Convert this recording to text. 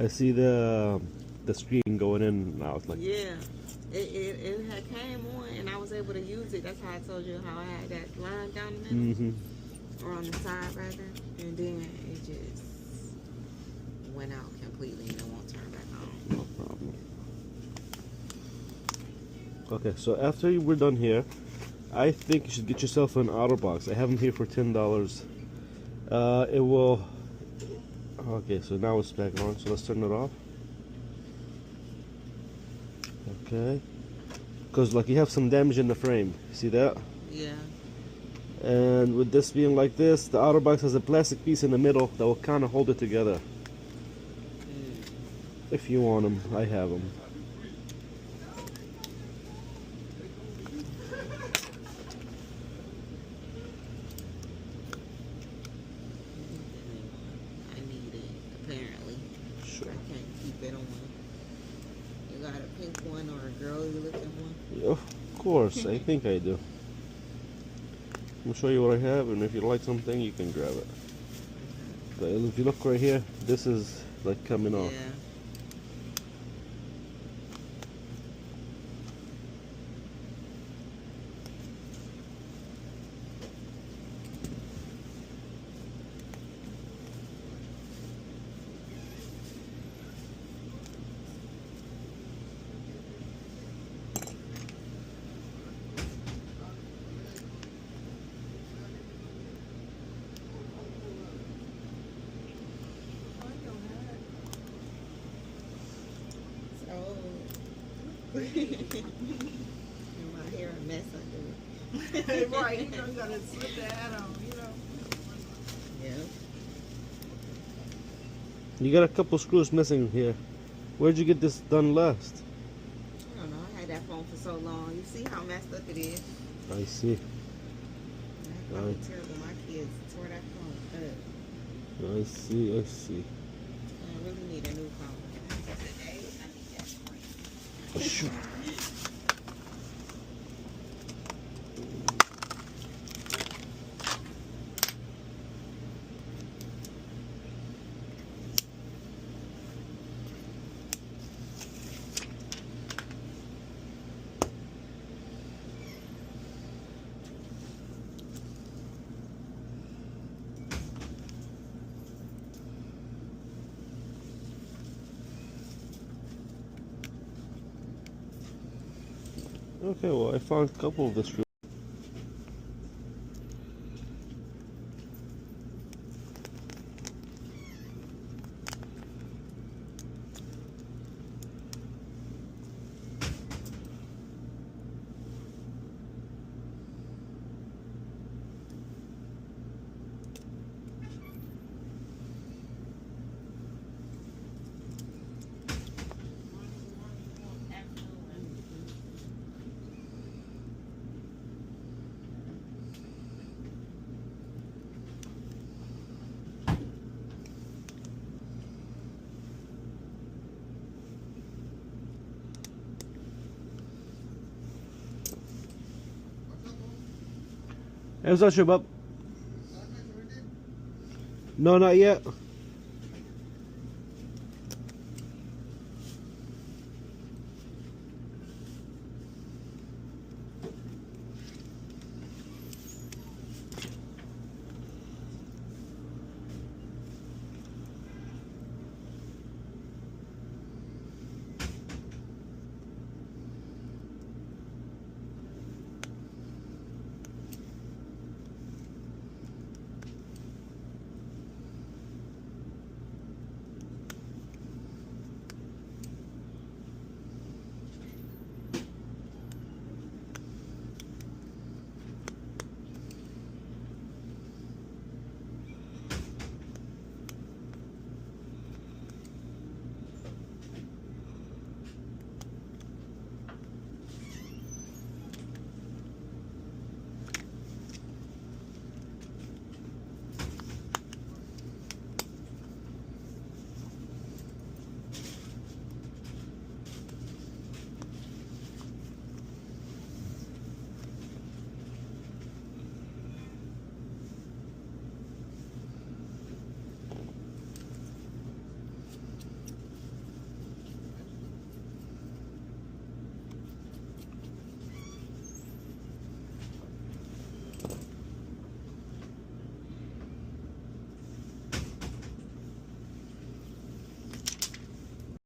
I see the screen going in and out. Like, yeah, it had came on and I was able to use it. That's how I told you how I had that line down the middle, or on the side rather, and then it just went out completely and it won't turn back on. no problem. Okay, so after we're done here, I think you should get yourself an OtterBox. I have them here for $10. It will. Okay, so now it's back on. So let's turn it off. Okay, because like you have some damage in the frame. See that? Yeah. And with this being like this, the OtterBox has a plastic piece in the middle that will kind of hold it together. If you want them, I have them. I need it, apparently. Sure. I can't keep it on. You got a pink one or a girly looking one? Yeah, of course, I think I do. I'll show you what I have, and if you like something, you can grab it. But if you look right here, this is like coming off. Yeah. My hair a mess under it. Right, you know, you gotta slip the hat on, you know. Yeah. You got a couple screws missing here. Where'd you get this done last? I don't know. I had that phone for so long. You see how messed up it is? I see. That phone is terrible. My kids tore that phone up. I see, I see. I really need a new phone. Today, I need that screen. Sure. Okay, well, I found a couple of the screws. How's that, Shabab? No, not yet.